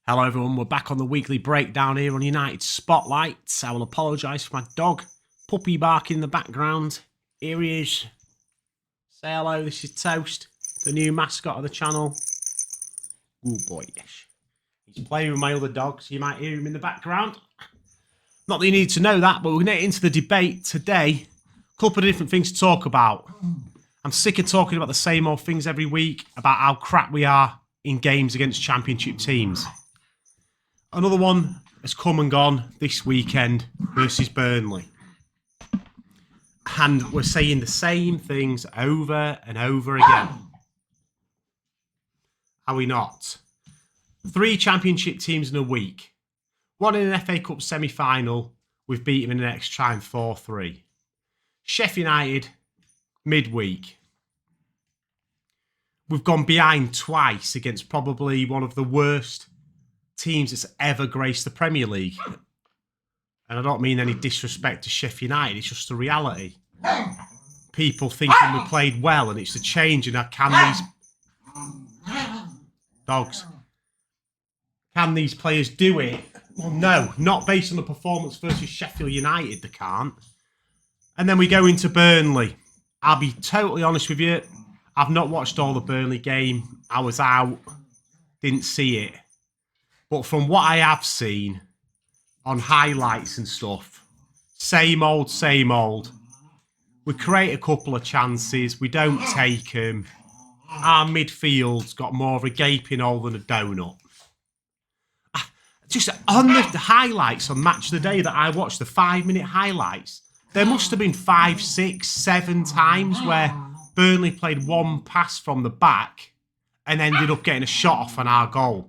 Hello everyone, we're back on the weekly breakdown here on United Spotlight. I will apologise for my dog, puppy barking in the background. Here he is. Say hello, this is Toast, the new mascot of the channel. Good boy, yes. He's playing with my other dog, so you might hear him in the background. Not that you need to know that, but we're going to get into the debate today. A couple of different things to talk about. I'm sick of talking about the same old things every week, about how crap we are in games against championship teams. Another one has come and gone this weekend versus Burnley. And we're saying the same things over and over again. Are we not? 3 championship teams in a week. One in an FA Cup semi-final. We've beaten them in an extra time 4-3. Sheffield United, midweek. We've gone behind twice against probably one of the worst teams that's ever graced the Premier League. And I don't mean any disrespect to Sheffield United, it's just the reality. People thinking we played well and it's a change, and can these players do it? Well, no, not based on the performance versus Sheffield United, they can't. And then we go into Burnley. I'll be totally honest with you, I've not watched all the Burnley game. I was out, didn't see it. But from what I have seen on highlights and stuff, same old, same old. We create a couple of chances, we don't take them. Our midfield's got more of a gaping hole than a donut. Just on the highlights on Match of the Day that I watched, the 5-minute highlights, there must have been 5, 6, 7 times where Burnley played one pass from the back and ended up getting a shot off on our goal.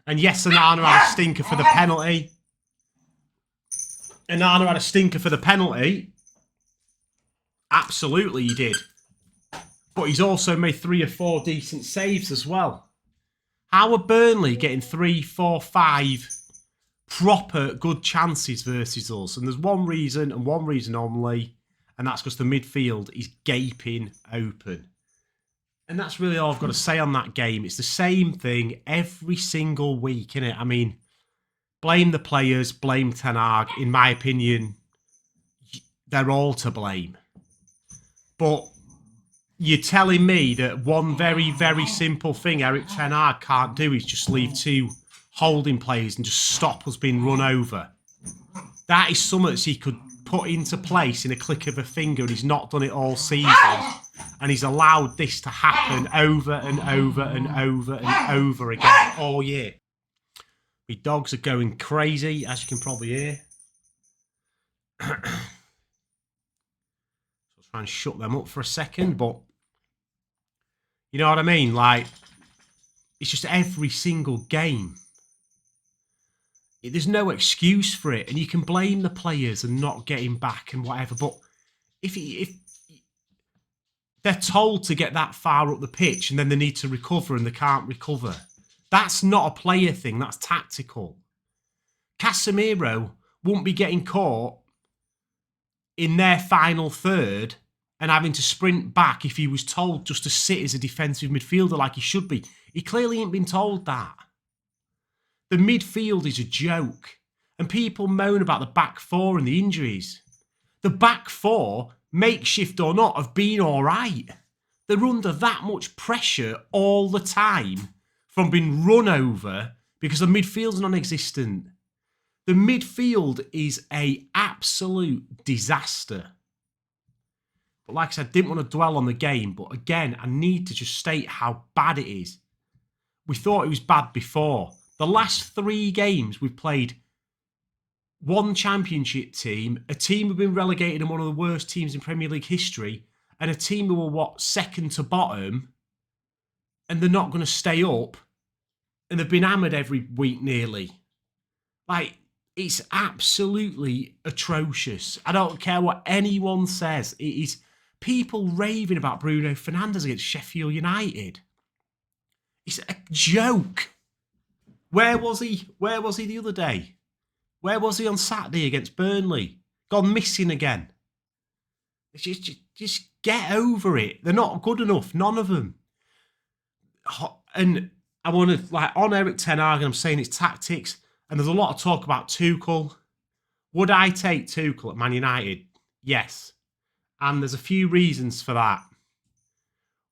And yes, Onana had a stinker for the penalty. Absolutely, he did. But he's also made 3 or 4 decent saves as well. How are Burnley getting 3, 4, 5 proper good chances versus us? And there's one reason, and one reason only, and that's because the midfield is gaping open. And that's really all I've got to say on that game. It's the same thing every single week, innit? I mean, blame the players, blame Ten Hag. In my opinion, they're all to blame. But you're telling me that one very, very simple thing Eric Ten Hag can't do is just leave 2 holding players and just stop us being run over. That is something that he could put into place in a click of a finger, and he's not done it all season. And he's allowed this to happen over and over and over and over again all year. My dogs are going crazy, as you can probably hear. So I'll try and shut them up for a second, but you know what I mean? Like, it's just every single game. There's no excuse for it, and you can blame the players and not getting back and whatever, but if they're told to get that far up the pitch and then they need to recover and they can't recover, that's not a player thing, that's tactical. Casemiro won't be getting caught in their final third and having to sprint back if he was told just to sit as a defensive midfielder like he should be. He clearly ain't been told that. The midfield is a joke. And people moan about the back 4 and the injuries. The back 4, makeshift or not, have been all right. They're under that much pressure all the time from being run over because the midfield's non-existent. The midfield is an absolute disaster. But like I said, I didn't want to dwell on the game. But again, I need to just state how bad it is. We thought it was bad before. The last 3 games we've played one championship team, a team who've been relegated and one of the worst teams in Premier League history, and a team who were, second to bottom, and they're not going to stay up, and they've been hammered every week nearly. Like, it's absolutely atrocious. I don't care what anyone says. It is people raving about Bruno Fernandes against Sheffield United. It's a joke. Where was he? Where was he the other day? Where was he on Saturday against Burnley? Gone missing again. Just get over it. They're not good enough. None of them. And I want to, like, on Eric Ten Haags, I'm saying it's tactics, and there's a lot of talk about Tuchel. Would I take Tuchel at Man United? Yes. And there's a few reasons for that.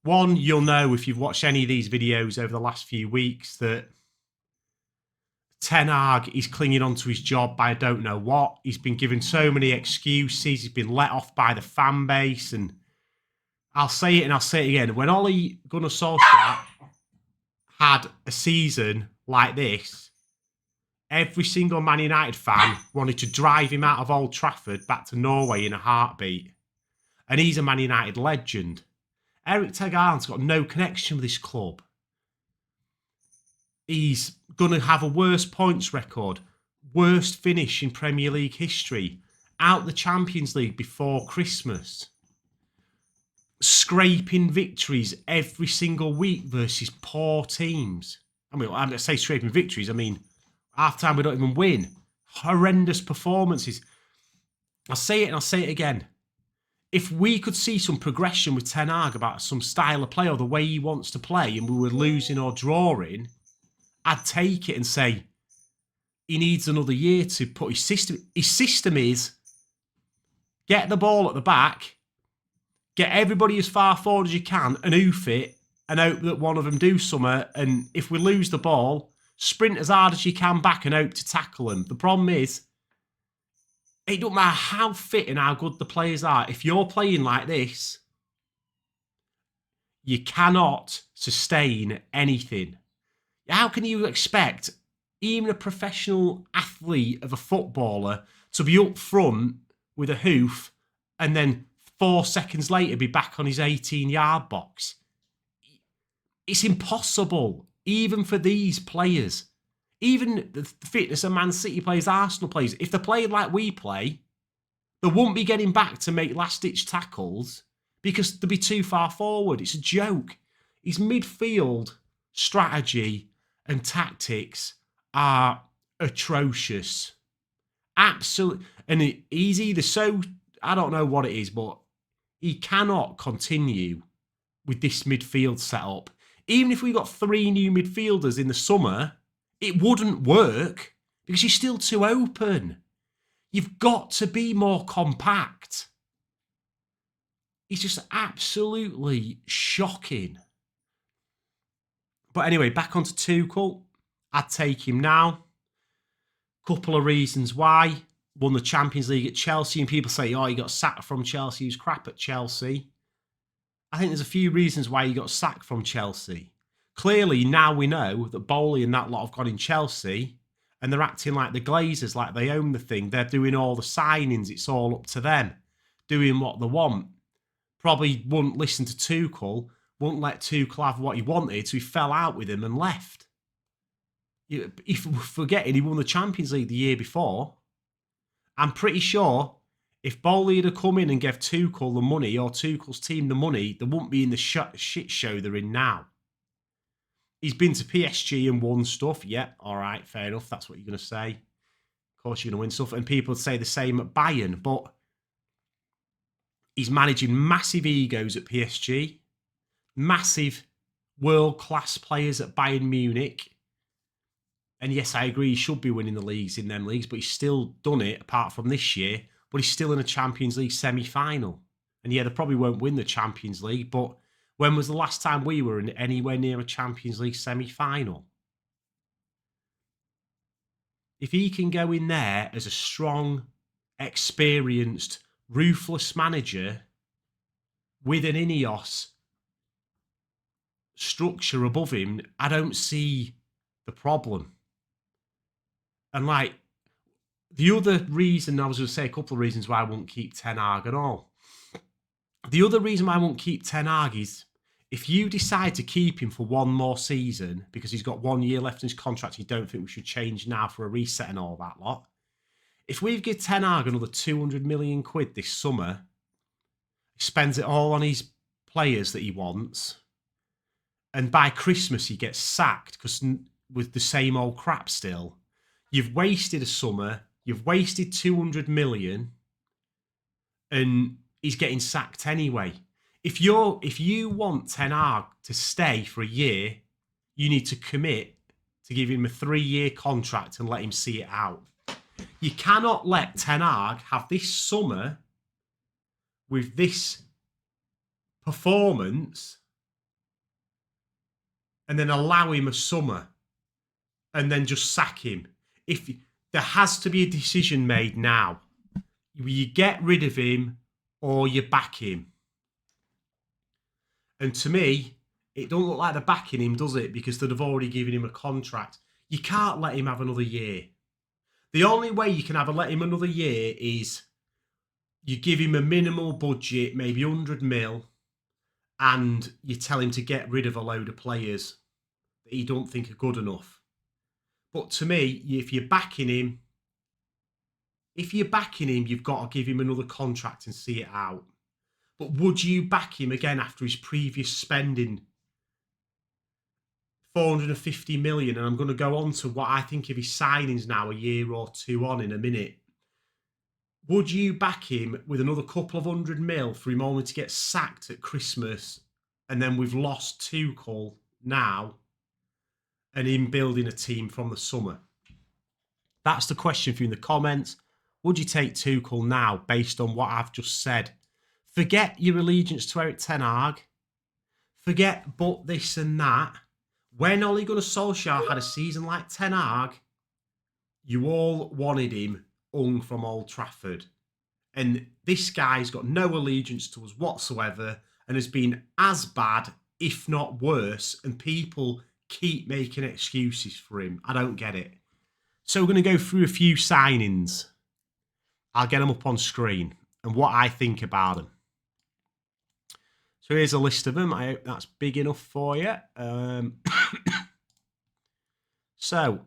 One, you'll know if you've watched any of these videos over the last few weeks that Ten Hag is clinging onto his job by I don't know what. He's been given so many excuses. He's been let off by the fan base. And I'll say it and I'll say it again. When Ole Gunnar Solskjaer had a season like this, every single Man United fan wanted to drive him out of Old Trafford back to Norway in a heartbeat. And he's a Man United legend. Eric Ten Hag's got no connection with this club. He's going to have a worse points record, worst finish in Premier League history, out the Champions League before Christmas, scraping victories every single week versus poor teams. I mean, I'm going to say scraping victories. I mean, half time we don't even win. Horrendous performances. I'll say it and I'll say it again. If we could see some progression with Ten Hag about some style of play or the way he wants to play and we were losing or drawing, I'd take it and say he needs another year to put his system. His system is get the ball at the back, get everybody as far forward as you can and oof it and hope that one of them do something. And if we lose the ball, sprint as hard as you can back and hope to tackle them. The problem is, it don't matter how fit and how good the players are. If you're playing like this, you cannot sustain anything. How can you expect even a professional athlete of a footballer to be up front with a hoof and then 4 seconds later be back on his 18-yard box? It's impossible, even for these players. Even the fitness of Man City players, Arsenal players, if they're playing like we play, they won't be getting back to make last-ditch tackles because they'll be too far forward. It's a joke. His midfield strategy and tactics are atrocious. Absolutely. And he's either so, I don't know what it is, but he cannot continue with this midfield setup. Even if we got 3 new midfielders in the summer, it wouldn't work because you're still too open. You've got to be more compact. It's just absolutely shocking. But anyway, back onto Tuchel. I'd take him now. Couple of reasons why. Won the Champions League at Chelsea, and people say, oh, he got sacked from Chelsea. He was crap at Chelsea. I think there's a few reasons why he got sacked from Chelsea. Clearly, now we know that Bowley and that lot have gone in Chelsea and they're acting like the Glazers, like they own the thing. They're doing all the signings. It's all up to them, doing what they want. Probably wouldn't listen to Tuchel, wouldn't let Tuchel have what he wanted, so he fell out with him and left. If we're forgetting, he won the Champions League the year before. I'm pretty sure if Bowley had come in and gave Tuchel the money or Tuchel's team the money, they wouldn't be in the shit show they're in now. He's been to PSG and won stuff. Yeah, all right, fair enough. That's what you're going to say. Of course, you're going to win stuff. And people would say the same at Bayern. But he's managing massive egos at PSG. Massive world-class players at Bayern Munich. And yes, I agree, he should be winning the leagues in them leagues, but he's still done it apart from this year. But he's still in a Champions League semi-final. And yeah, they probably won't win the Champions League, but when was the last time we were in anywhere near a Champions League semi-final? If he can go in there as a strong, experienced, ruthless manager with an Ineos structure above him, I don't see the problem. And like, the other reason, I was going to say a couple of reasons why I won't keep Ten Hag at all. The other reason why I won't keep Ten Hag is if you decide to keep him for one more season because he's got 1 year left in his contract, you don't think we should change now for a reset and all that lot. If we give Ten Hag another 200 million quid this summer, he spends it all on his players that he wants, and by Christmas he gets sacked because with the same old crap still, you've wasted a summer, you've wasted 200 million, and he's getting sacked anyway. If you want Ten Hag to stay for a year, you need to commit to give him a 3-year contract and let him see it out. You cannot let Ten Hag have this summer with this performance and then allow him a summer and then just sack him. If there has to be a decision made now. You get rid of him or you back him. And to me, it don't look like they're backing him, does it? Because they'd have already given him a contract. You can't let him have another year. The only way you can let him another year is you give him a minimal budget, maybe 100 mil, and you tell him to get rid of a load of players that he don't think are good enough. But to me, if you're backing him, you've got to give him another contract and see it out. But would you back him again after his previous spending 450 million? And I'm going to go on to what I think of his signings now a year or two on in a minute. Would you back him with another couple of 100 mil for him only to get sacked at Christmas and then we've lost Tuchel now and him building a team from the summer? That's the question for you in the comments. Would you take Tuchel now based on what I've just said? Forget your allegiance to Eric Ten Hag. Forget but this and that. When Ole Gunnar Solskjaer had a season like Ten Hag, you all wanted him hung from Old Trafford. And this guy's got no allegiance to us whatsoever and has been as bad, if not worse, and people keep making excuses for him. I don't get it. So we're going to go through a few signings. I'll get them up on screen and what I think about them. So here's a list of them. I hope that's big enough for you. So,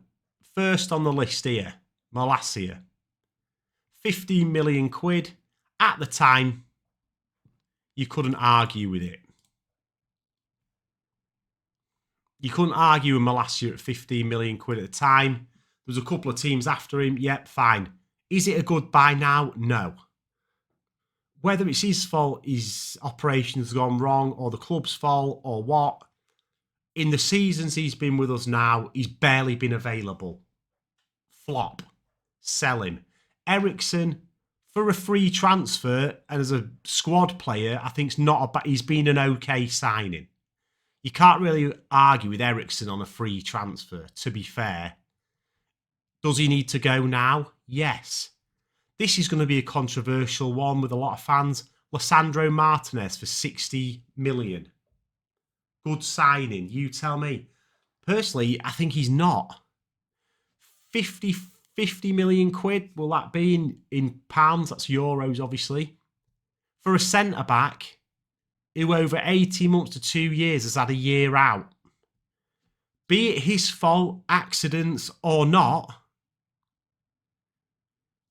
first on the list here, Malacia. 15 million quid. At the time, you couldn't argue with it. You couldn't argue with Malacia at 15 million quid at the time. There was a couple of teams after him. Yep, fine. Is it a good buy now? No. Whether it's his fault, his operation's gone wrong, or the club's fault, or what, in the seasons he's been with us now, he's barely been available. Flop. Sell him. Eriksen, for a free transfer and as a squad player, I think he's been an okay signing. You can't really argue with Eriksen on a free transfer, to be fair. Does he need to go now? Yes. This is going to be a controversial one with a lot of fans. Lisandro Martinez for 60 million. Good signing, you tell me. Personally, I think he's not. 50 million quid, will that be in pounds? That's euros, obviously. For a centre-back who over 18 months to 2 years has had a year out. Be it his fault, accidents or not,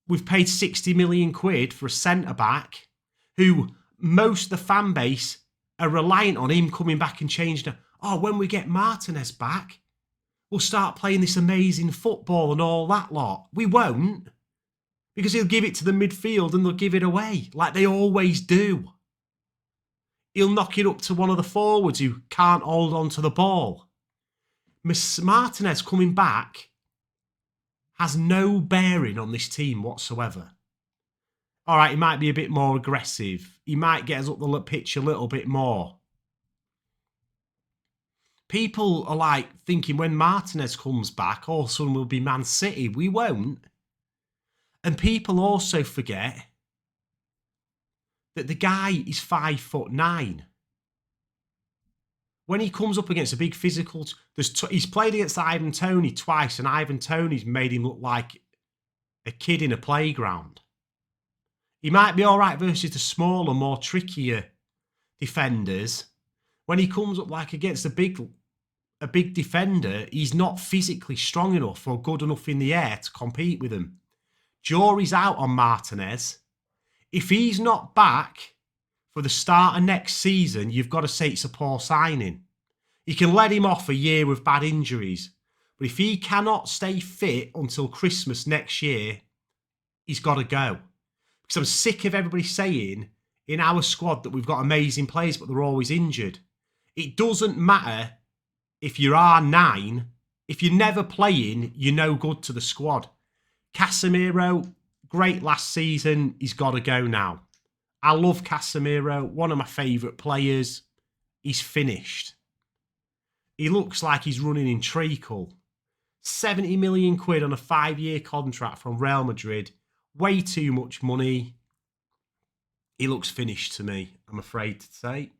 we've paid 60 million quid for a centre-back who most of the fan base are reliant on him coming back and changing. Oh, when we get Martinez back, we'll start playing this amazing football and all that lot. We won't, because he'll give it to the midfield and they'll give it away like they always do. He'll knock it up to one of the forwards who can't hold on to the ball. Martinez coming back has no bearing on this team whatsoever. All right, he might be a bit more aggressive. He might get us up the pitch a little bit more. People are like thinking when Martinez comes back, all of a sudden we'll be Man City. We won't. And people also forget that the guy is 5'9". When he comes up against a big physical, he's played against Ivan Toney twice, and Ivan Toney's made him look like a kid in a playground. He might be all right versus the smaller, more trickier defenders. When he comes up like against a big defender, he's not physically strong enough or good enough in the air to compete with him. Jury's out on Martinez. If he's not back for the start of next season, you've got to say it's a poor signing. You can let him off a year with bad injuries, but if he cannot stay fit until Christmas next year, he's got to go. Because I'm sick of everybody saying in our squad that we've got amazing players, but they're always injured. It doesn't matter if you're R9, if you're never playing, you're no good to the squad. Casemiro, great last season. He's got to go now. I love Casemiro, one of my favourite players. He's finished. He looks like he's running in treacle. 70 million quid on a 5-year contract from Real Madrid. Way too much money. He looks finished to me, I'm afraid to say.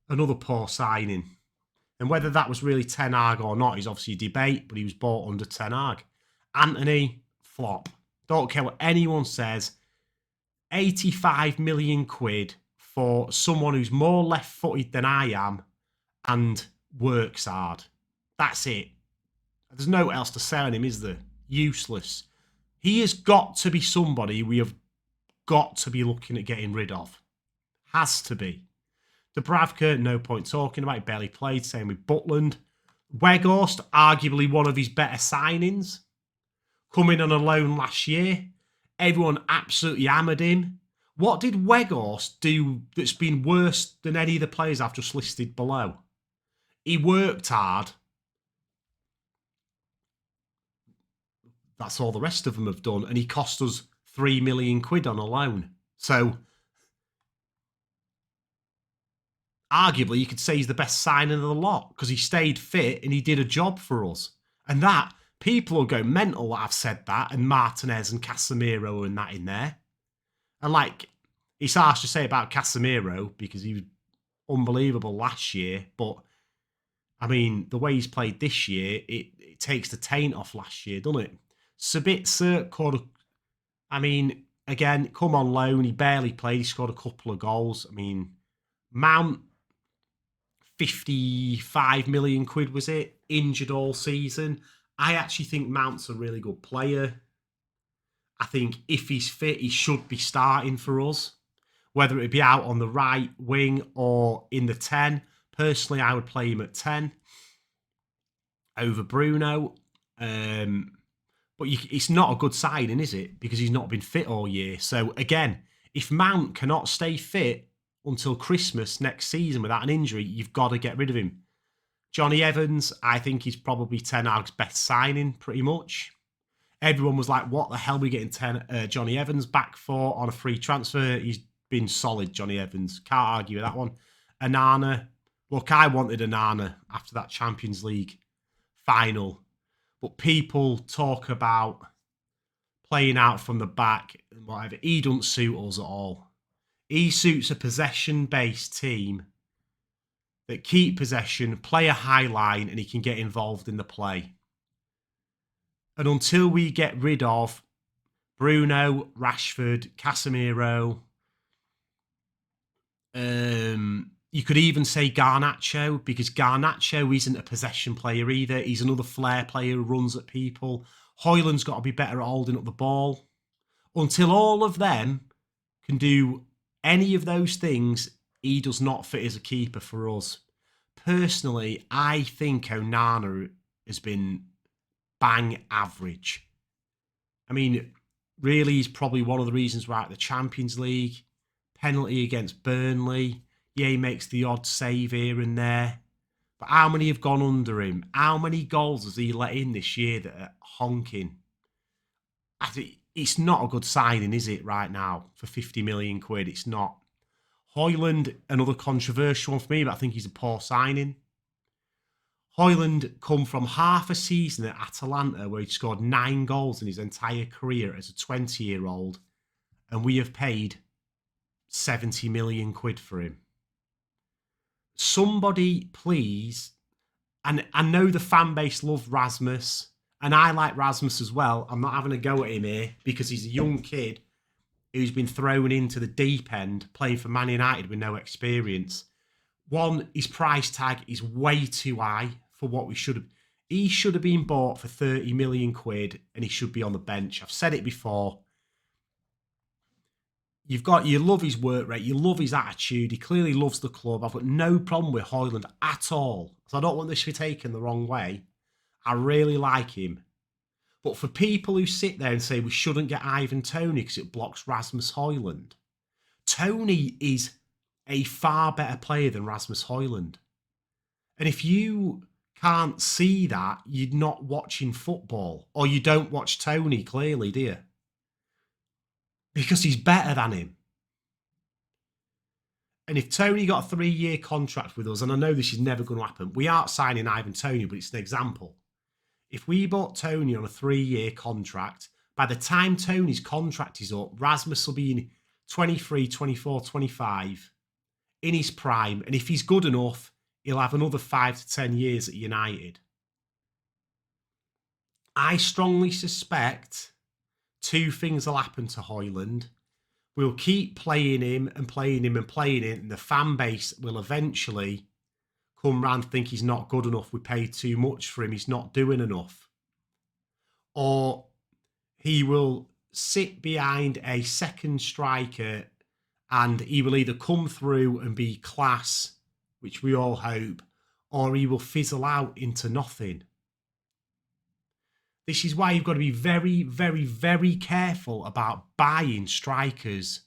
Another poor signing. And whether that was really Ten Hag or not is obviously a debate, but he was bought under Ten Hag. Anthony, flop. Don't care what anyone says. 85 million quid for someone who's more left-footed than I am and works hard. That's it. There's no else to say on him, is there? Useless. He has got to be somebody we have got to be looking at getting rid of. Has to be. Dubravka, no point talking about. He barely played. Same with Butland. Weghorst, arguably one of his better signings. Coming on a loan last year. Everyone absolutely hammered him. What did Weghorst do that's been worse than any of the players I've just listed below? He worked hard. That's all the rest of them have done. And he cost us 3 million quid on a loan. So, arguably, you could say he's the best signing of the lot because he stayed fit and he did a job for us. And that, people will go mental that I've said that, and Martinez and Casemiro and that in there. And like, it's harsh to say about Casemiro because he was unbelievable last year, but I mean, the way he's played this year, it takes the taint off last year, doesn't it? Sabitzer, again, come on loan, he barely played, he scored a couple of goals. I mean, Mount, 55 million quid was it? Injured all season. I actually think Mount's a really good player. I think if he's fit, he should be starting for us. Whether it be out on the right wing or in the 10. Personally, I would play him at 10 over Bruno. But it's not a good signing, is it? Because he's not been fit all year. So, again, if Mount cannot stay fit until Christmas next season without an injury, you've got to get rid of him. Johnny Evans, I think he's probably Ten Hag's best signing, pretty much. Everyone was like, what the hell are we getting Johnny Evans back for on a free transfer? He's been solid, Johnny Evans. Can't argue with that one. Onana. Look, I wanted Onana after that Champions League final. But people talk about playing out from the back and whatever. He doesn't suit us at all. He suits a possession-based team that keep possession, play a high line, and he can get involved in the play. And until we get rid of Bruno, Rashford, Casemiro, you could even say Garnacho, because Garnacho isn't a possession player either. He's another flair player who runs at people. Højlund's got to be better at holding up the ball. Until all of them can do any of those things, he does not fit as a keeper for us. Personally, I think Onana has been bang average. I mean, really, he's probably one of the reasons we're out of the Champions League. Penalty against Burnley. Yeah, he makes the odd save here and there. But how many have gone under him? How many goals has he let in this year that are honking? It's not a good signing, is it, right now? For 50 million quid, it's not. Højlund, another controversial one for me, but I think he's a poor signing. Højlund come from half a season at Atalanta where he scored 9 goals in his entire career as a 20-year-old, and we have paid 70 million quid for him. Somebody, please, and I know the fan base love Rasmus, and I like Rasmus as well. I'm not having a go at him here because he's a young kid who's been thrown into the deep end playing for Man United with no experience. One, his price tag is way too high for what we should have. He should have been bought for 30 million quid and he should be on the bench. I've said it before. You love his work rate, you love his attitude, he clearly loves the club. I've got no problem with Højlund at all. So I don't want this to be taken the wrong way. I really like him. But for people who sit there and say we shouldn't get Ivan Toney because it blocks Rasmus Højlund, Toney is a far better player than Rasmus Højlund. And if you can't see that, you're not watching football. Or you don't watch Tony, clearly, do you? Because he's better than him. And if Tony got a 3-year contract with us, and I know this is never going to happen, we aren't signing Ivan Toney, but it's an example. If we bought Tony on a 3-year contract, by the time Tony's contract is up, Rasmus will be in 23, 24, 25, in his prime. And if he's good enough, he'll have another 5 to 10 years at United. I strongly suspect 2 things will happen to Højlund. We'll keep playing him and playing him and playing him, and the fan base will eventually come round and think he's not good enough. We paid too much for him. He's not doing enough. Or he will sit behind a second striker and he will either come through and be class, which we all hope, or he will fizzle out into nothing. This is why you've got to be very, very, very careful about buying strikers,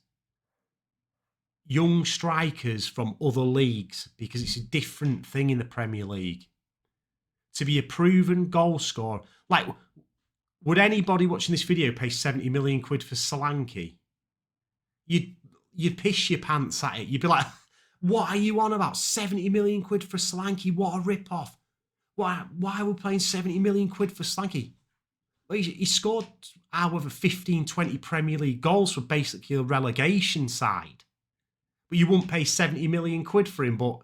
young strikers from other leagues, because it's a different thing in the Premier League. To be a proven goal scorer, like, would anybody watching this video pay 70 million quid for Solanke? You'd piss your pants at it. You'd be like, what are you on about? 70 million quid for Solanke? What a rip-off. Why are we paying 70 million quid for Solanke? Well, he scored, however, 15, 20 Premier League goals for basically a relegation side. But you wouldn't pay 70 million quid for him, but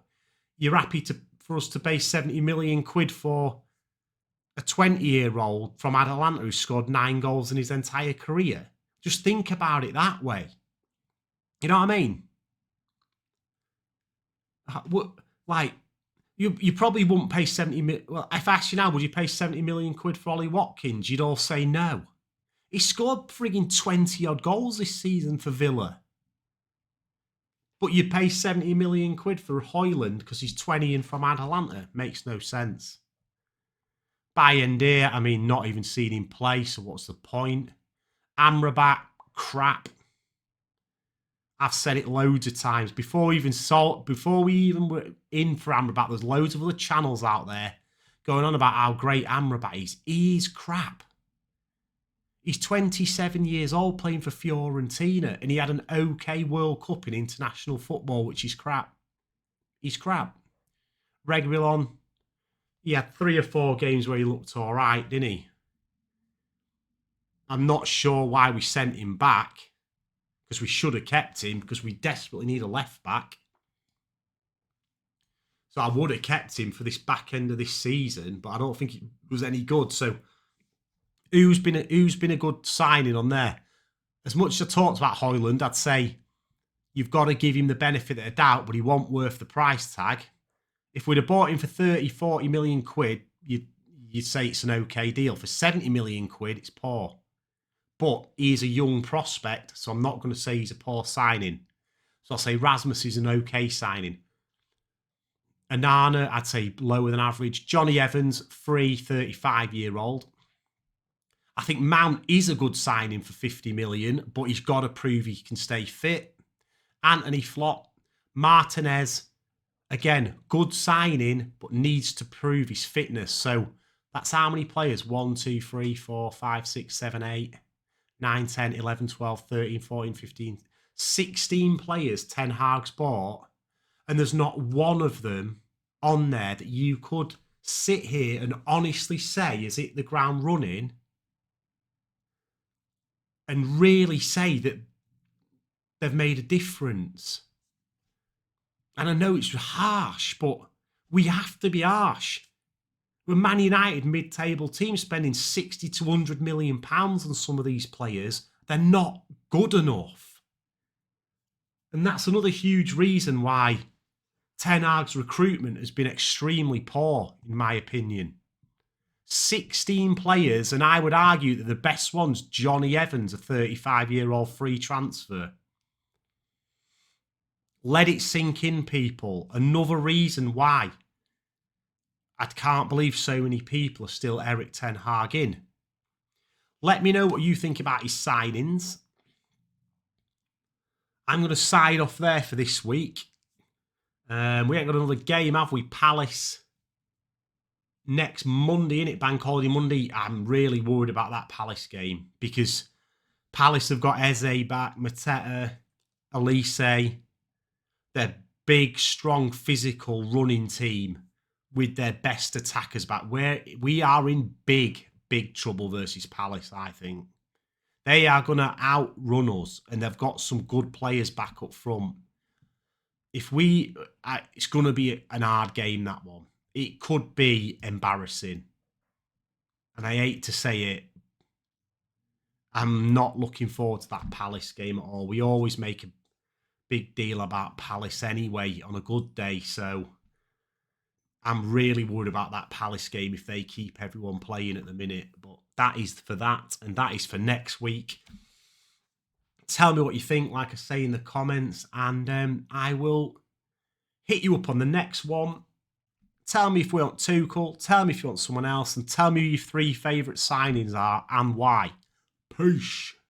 you're happy for us to pay 70 million quid for a 20-year-old from Atalanta who scored 9 goals in his entire career. Just think about it that way. You know what I mean? Like, you probably wouldn't pay 70 million. Well, if I asked you now, would you pay 70 million quid for Ollie Watkins? You'd all say no. He scored frigging 20-odd goals this season for Villa. But you'd pay 70 million quid for Højlund because he's 20 and from Atalanta. Makes no sense. Bayern, I mean, not even seen him play, so what's the point? Amrabat, crap. I've said it loads of times. Before we even were in for Amrabat, there's loads of other channels out there going on about how great Amrabat is. He's crap. He's 27 years old playing for Fiorentina, and he had an okay World Cup in international football, which is crap. He's crap. Reguilon, he had 3 or 4 games where he looked all right, didn't he? I'm not sure why we sent him back, because we should have kept him, because we desperately need a left back. So I would have kept him for this back end of this season, but I don't think it was any good. So who's been a good signing on there? As much as I talked about Højlund, I'd say you've got to give him the benefit of the doubt, but he won't worth the price tag. If we'd have bought him for 30, 40 million quid, you'd say it's an okay deal. For 70 million quid, it's poor. But he's a young prospect, so I'm not going to say he's a poor signing. So I'll say Rasmus is an okay signing. Anana, I'd say lower than average. Johnny Evans, free, 35-year-old. I think Mount is a good signing for 50 million, but he's got to prove he can stay fit. Anthony Flott, Martinez, again, good signing, but needs to prove his fitness. So that's how many players? 1, 2, 3, 4, 5, 6, 7, 8, 9, 10, 11, 12, 13, 14, 15, 16 players Ten Haags bought, and there's not one of them on there that you could sit here and honestly say has hit the ground running and really say that they've made a difference. And I know it's harsh, but we have to be harsh. We're Man United mid-table team spending 60 to 100 million pounds on some of these players. They're not good enough. And that's another huge reason why Ten Hag's recruitment has been extremely poor, in my opinion. 16 players, and I would argue that the best one's Johnny Evans, a 35-year-old free transfer. Let it sink in, people. Another reason why I can't believe so many people are still Eric Ten Hag in. Let me know what you think about his signings. I'm going to sign off there for this week. We ain't got another game, have we? Palace. next Monday, innit? Bank holiday Monday. I'm really worried about that Palace game because Palace have got Eze back, Mateta, Elise. They're big, strong, physical running team with their best attackers back. We are in big trouble versus Palace, I think. They are going to outrun us, and they've got some good players back up front. It's going to be an hard game, that one. It could be embarrassing. And I hate to say it, I'm not looking forward to that Palace game at all. We always make a big deal about Palace anyway on a good day, so I'm really worried about that Palace game if they keep everyone playing at the minute. But that is for that, and that is for next week. Tell me what you think, like I say, in the comments, and I will hit you up on the next one. Tell me if we want Tuchel, tell me if you want someone else, and tell me who your 3 favourite signings are and why. Peace.